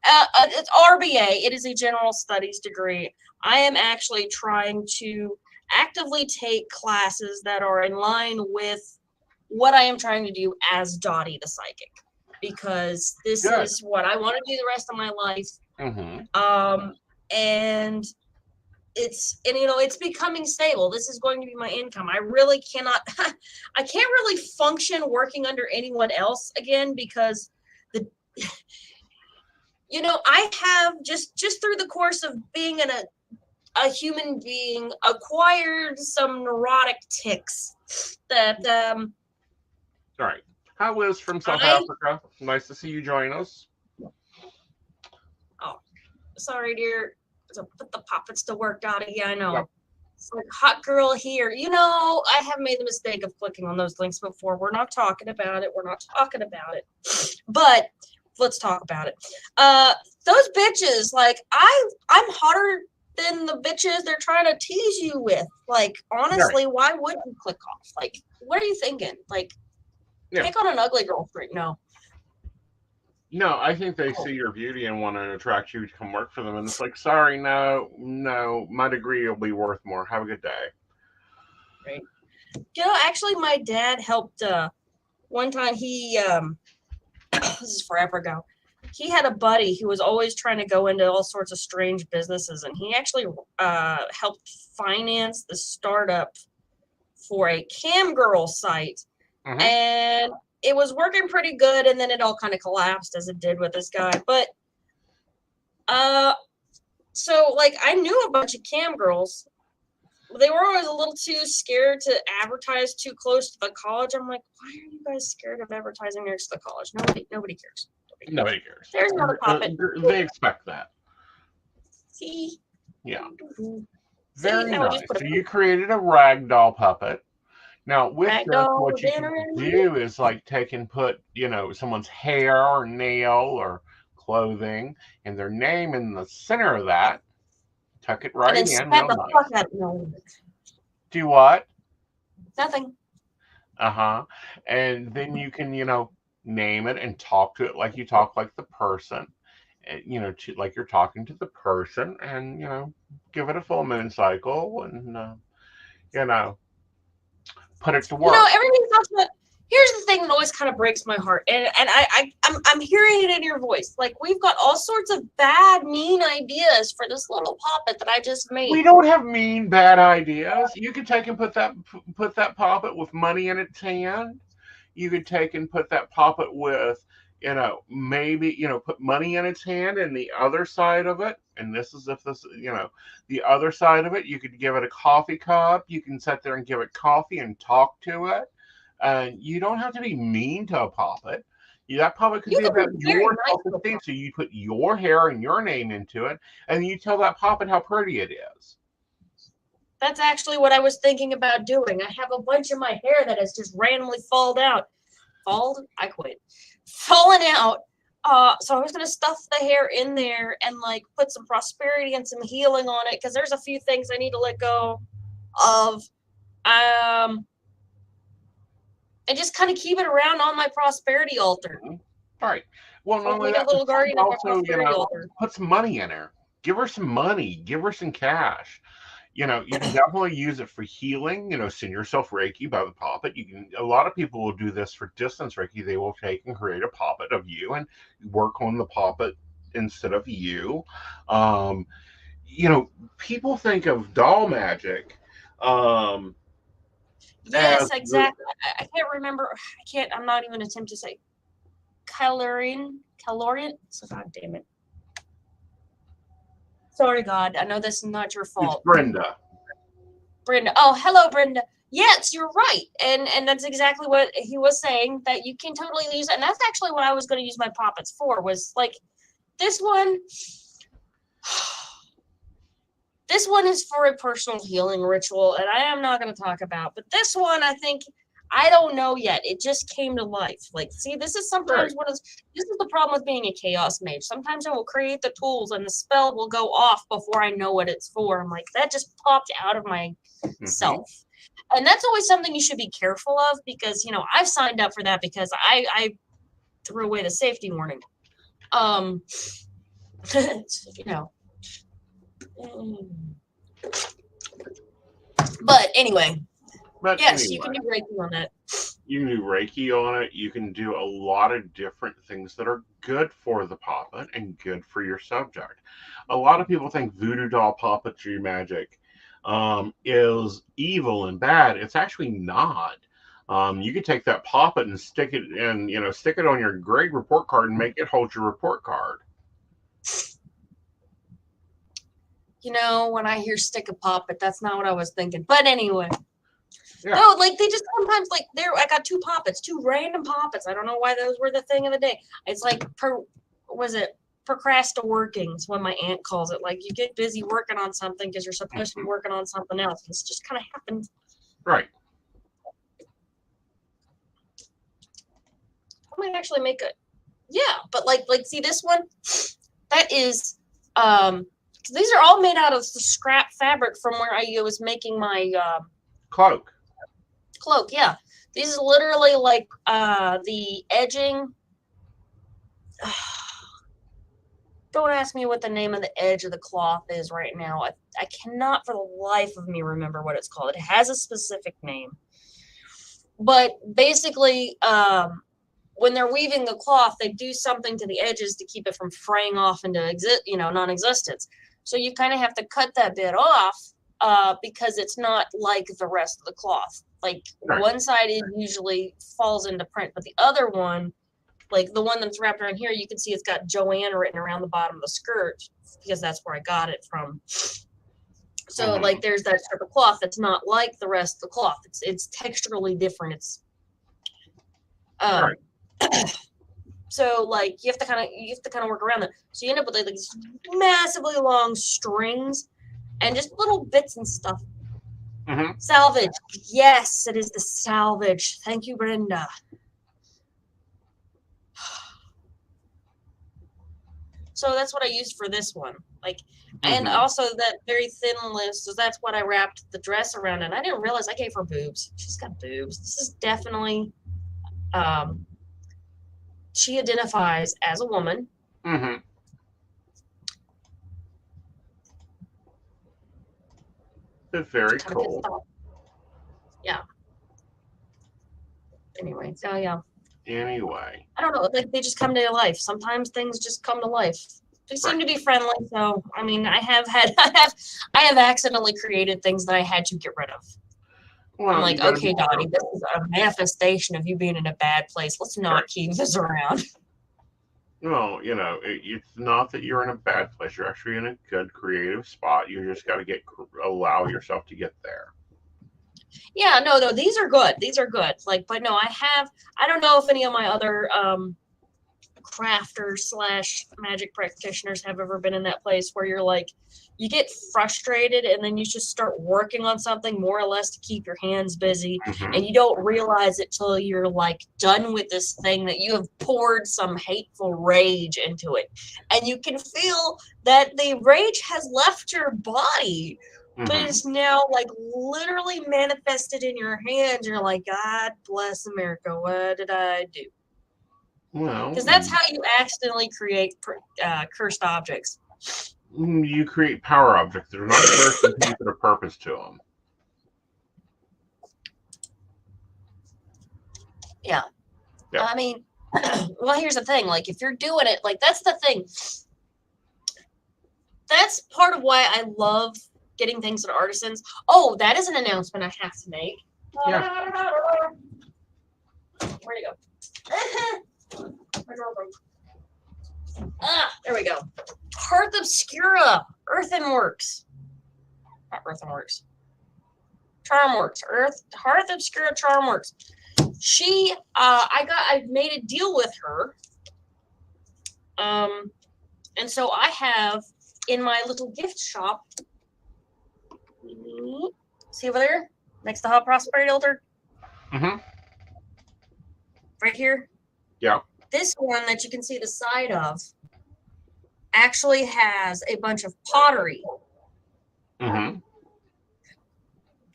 It's RBA. It is a general studies degree. I am actually trying to actively take classes that are in line with what I am trying to do as Dottie the Psychic, because this is what I want to do the rest of my life. And it's becoming stable. This is going to be my income. I really cannot, I can't really function working under anyone else again because I have just through the course of being a human being acquired some neurotic tics that All right. Hi, Liz from South Africa. Nice to see you join us. Oh, sorry, dear. So put the puppets to work, Dottie. Yeah, I know. Yep. It's like hot girl here. I have made the mistake of clicking on those links before. We're not talking about it. But let's talk about it. Those bitches, like I'm hotter than the bitches they're trying to tease you with. Like, honestly, why would you click off? Like, what are you thinking? Like, pick on an ugly girl streak. No, I think they see your beauty and want to attract you to come work for them. And it's like, sorry, no, my degree will be worth more. Have a good day. Right. Actually, my dad helped one time. He, this is forever ago. He had a buddy who was always trying to go into all sorts of strange businesses. And he actually helped finance the startup for a cam girl site. Mm-hmm. And it was working pretty good, and then it all kind of collapsed as it did with this guy. But so like I knew a bunch of cam girls. They were always a little too scared to advertise too close to the college. I'm like, why are you guys scared of advertising next to the college? Nobody cares. Nobody cares. There's another puppet. They expect that. See? Yeah. Very nice. So you created a ragdoll puppet. Now, with this, what you can do is like take and put, someone's hair or nail or clothing and their name in the center of that. Tuck it right in. Do what? Nothing. And then you can, name it and talk to it like you talk like the person. Like you're talking to the person and, give it a full moon cycle and, put it to work. Everything talks about. Here's the thing that always kind of breaks my heart, and I'm hearing it in your voice. Like we've got all sorts of bad, mean ideas for this little puppet that I just made. We don't have mean, bad ideas. You could take and put that puppet with money in its hand. You could take and put that puppet with, maybe put money in its hand, and the other side of it. And this is the other side of it, you could give it a coffee cup. You can sit there and give it coffee and talk to it. And you don't have to be mean to a puppet. That puppet could be about your self-esteem. So you put your hair and your name into it, and you tell that puppet how pretty it is. That's actually what I was thinking about doing. I have a bunch of my hair that has just randomly fallen out. I quit. Fallen out. So I was going to stuff the hair in there and like put some prosperity and some healing on it because there's a few things I need to let go of. And just kind of keep it around on my prosperity altar. All right. Well, not only that, little guardian also, put some money in her. Give her some money. Give her some cash. You can definitely use it for healing. Send yourself Reiki by the puppet. A lot of people will do this for distance Reiki. They will take and create a puppet of you and work on the puppet instead of you. People think of doll magic. Yes, exactly. I can't remember. I'm not even attempt to say calorian. So God damn it. Sorry, God. I know this is not your fault. It's Brenda. Oh, hello, Brenda. Yes, you're right. And that's exactly what he was saying, that you can totally use it. And that's actually what I was going to use my puppets for, was like this one. This one is for a personal healing ritual, and I am not going to talk about. But this one, I don't know yet. It just came to life. Like, see, this is sometimes this is the problem with being a chaos mage. Sometimes I will create the tools, and the spell will go off before I know what it's for. I'm like, that just popped out of myself. And that's always something you should be careful of because, I've signed up for that because I threw away the safety warning. But anyway, you can do Reiki on it. You can do Reiki on it. You can do a lot of different things that are good for the puppet and good for your subject. A lot of people think voodoo doll puppetry magic is evil and bad. It's actually not. You could take that puppet and stick it on your grade report card and make it hold your report card. You know, when I hear stick a poppet, that's not what I was thinking. But anyway. Yeah. No, like they just sometimes like I got 2 poppets, 2 random poppets. I don't know why those were the thing of the day. It's like procrastinaworkings, when my aunt calls it. Like you get busy working on something because you're supposed to be working on something else. It's just kind of happens. Right. I might actually make it. Yeah, but like see this one? That is these are all made out of the scrap fabric from where I was making my cloak, yeah. These is literally like the edging. Don't ask me what the name of the edge of the cloth is right now. I cannot for the life of me remember what it's called. It has a specific name. But basically, when they're weaving the cloth, they do something to the edges to keep it from fraying off into non-existence. So you kind of have to cut that bit off because it's not like the rest of the cloth. Like one side it usually falls into print, but the other one, like the one that's wrapped around here, you can see it's got Joanne written around the bottom of the skirt because that's where I got it from. So like there's that strip of cloth that's not like the rest of the cloth. It's texturally different. It's so like you have to kind of work around that. So you end up with like these massively long strings and just little bits and stuff. Salvage. Yes, it is the salvage. Thank you, Brenda. So that's what I used for this one. Like, and also that very thin list. So that's what I wrapped the dress around. And I didn't realize I gave her boobs. She's got boobs. This is definitely, she identifies as a woman. It's very cool. Yeah. Anyway, so yeah. Anyway. I don't know. Like they just come to life. Sometimes things just come to life. They seem to be friendly. So I mean, I have accidentally created things that I had to get rid of. Well, I'm like, okay, Dottie, this is a manifestation of you being in a bad place. Let's not keep this around. Well, you know, it's not that you're in a bad place. You're actually in a good creative spot. You just got to allow yourself to get there. Yeah, no, these are good. These are good. Like, but no, I don't know if any of my other crafters / magic practitioners have ever been in that place where you're like, you get frustrated and then you just start working on something more or less to keep your hands busy, and you don't realize it till you're like done with this thing that you have poured some hateful rage into it, and you can feel that the rage has left your body. But it's now like literally manifested in your hands. You're like, God bless America. What did I do? Well, because that's how you accidentally create cursed objects. You create power objects that are not cursed until you put a purpose to them. Yeah. I mean, well, here's the thing. Like, if you're doing it, like, that's the thing. That's part of why I love getting things at artisans. Oh, that is an announcement I have to make. Yeah. Where'd it go? There we go. Hearth Obscura, Earthenworks. Not Earthenworks. Charmworks. Hearth Obscura Charmworks. She, I made a deal with her. And so I have in my little gift shop. See over there? Next to Hot Prosperity Altar? Right here? Yeah. This one that you can see the side of actually has a bunch of pottery.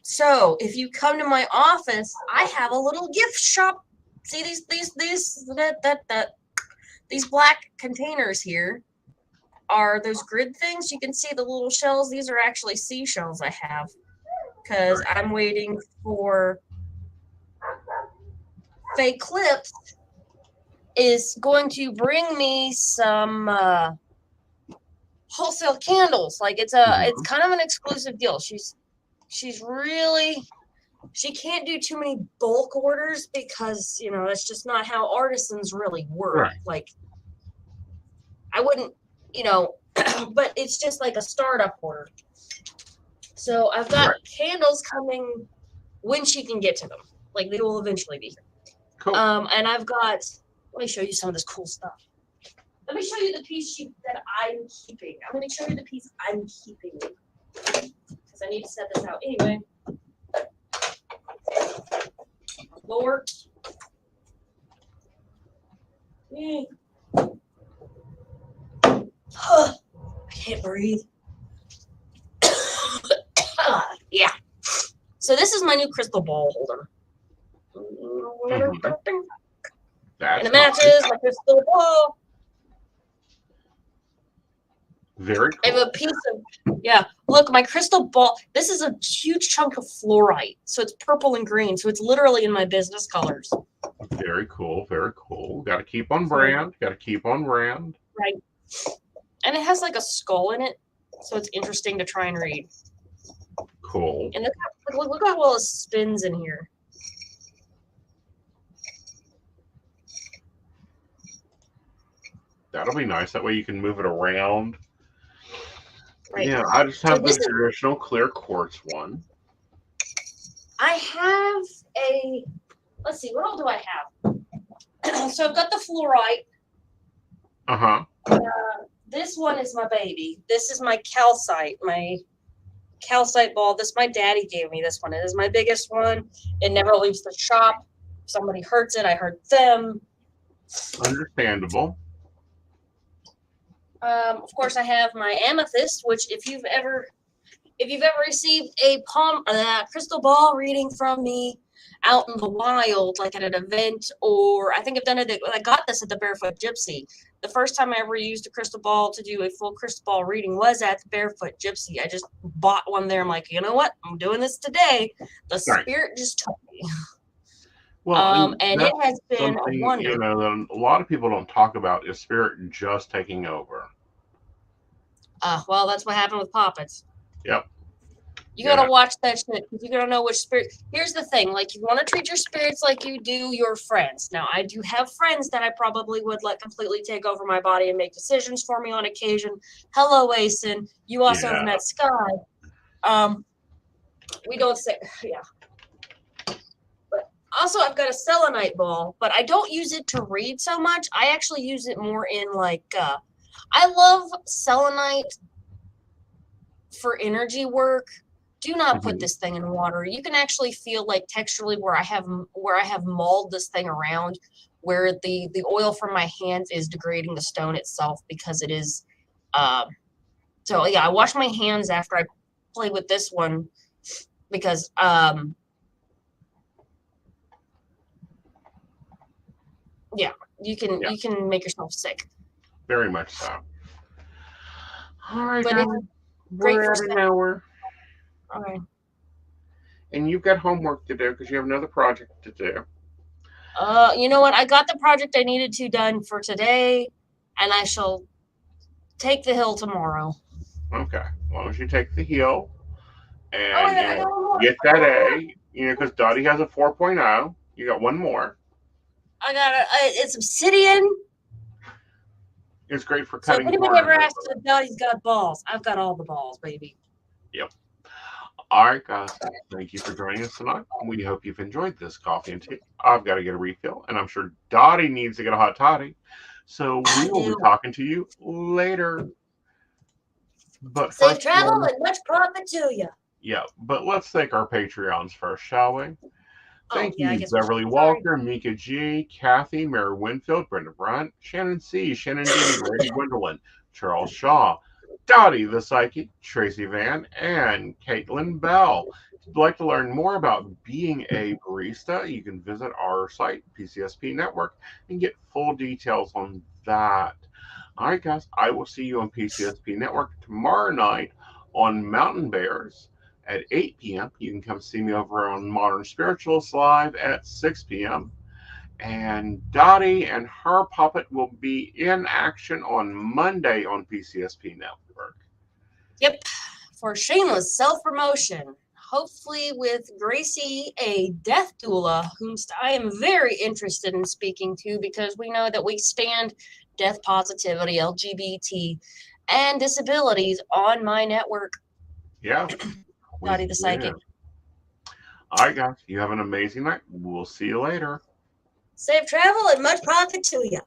So if you come to my office, I have a little gift shop. See these black containers here are those grid things. You can see the little shells. These are actually seashells I have because I'm waiting for Faye Clips is going to bring me some wholesale candles. Like it's kind of an exclusive deal. She's really, she can't do too many bulk orders because, you know, that's just not how artisans really work. Like I wouldn't, you know, but it's just like a startup order. So I've got candles coming when she can get to them. Like they will eventually be here. Cool. And I've got, let me show you some of this cool stuff. Let me show you the piece that I'm keeping. I'm going to show you the piece I'm keeping because I need to set this out anyway. Lord. I can't breathe. Yeah. So this is my new crystal ball holder. And it matches my crystal ball. Very cool. I have a piece of, look, my crystal ball. This is a huge chunk of fluorite. So it's purple and green. So it's literally in my business colors. Very cool. Very cool. Got to keep on brand. Got to keep on brand. Right. And it has like a skull in it. So it's interesting to try and read. Cool. And look how well it spins in here. That'll be nice. That way you can move it around. Right. Yeah, I just have the traditional clear quartz one. I have a, let's see, what all do I have? So I've got the fluorite. Uh-huh. This one is my baby. This is my calcite ball. This my daddy gave me this one. It is my biggest one. It never leaves the shop. If somebody hurts it, I hurt them. Understandable. Of course, I have my amethyst, which if you've ever received a crystal ball reading from me out in the wild, like at an event, or I think I've done it. I got this at the Barefoot Gypsy. The first time I ever used a crystal ball to do a full crystal ball reading was at the Barefoot Gypsy. I just bought one there. I'm like, you know what? I'm doing this today. The spirit just told me. Well, and it has been a wonder. You know, that a lot of people don't talk about is spirit just taking over. Well, that's what happened with Poppets. Yep. You gotta watch that shit because you gotta know which spirit. Here's the thing: like, you want to treat your spirits like you do your friends. Now, I do have friends that I probably would let completely take over my body and make decisions for me on occasion. Hello, Aeson. You also have met Sky. We don't say, But also, I've got a selenite ball, but I don't use it to read so much. I actually use it more in like. I love selenite for energy work. Do not put this thing in water. You can actually feel like texturally where I have mauled this thing around, where the oil from my hands is degrading the stone itself because it is. So yeah, I wash my hands after I play with this one because you can make yourself sick. Very much so. All right, but we're at an hour. All right. And you've got homework to do because you have another project to do. You know what? I got the project I needed to done for today, and I shall take the hill tomorrow. Okay. As long as you take the hill and get that A, because Dottie has a 4.0. You got one more. I got it's obsidian. It's great for cutting. So if anybody ever asks if Dottie's got balls, I've got all the balls, baby. Yep. All right, guys. Thank you for joining us tonight. We hope you've enjoyed this coffee and tea. I've got to get a refill, and I'm sure Dottie needs to get a hot toddy. So we will be talking to you later. But safe travel and much profit to you. Yeah, but let's thank our Patreons first, shall we? Thank you, Beverly Walker, Walker, Mika G, Kathy, Mary Winfield, Brenda Brunt, Shannon C, Shannon D, Randy Gwendolyn, Charles Shaw, Dottie the Psychic, Tracy Van, and Caitlin Bell. If you'd like to learn more about being a barista, you can visit our site, PCSP Network, and get full details on that. All right, guys, I will see you on PCSP Network tomorrow night on Mountain Bears at 8 p.m. You can come see me over on Modern Spiritualists Live at 6 p.m. And Dottie and her puppet will be in action on Monday on PCSP Network. Yep, for shameless self-promotion. Hopefully with Gracie, a death doula, whom I am very interested in speaking to because we know that we stand death positivity, LGBT, and disabilities on my network. Yeah. Dottie the Psychic. All right, guys. You have an amazing night. We'll see you later. Safe travel and much profit to you.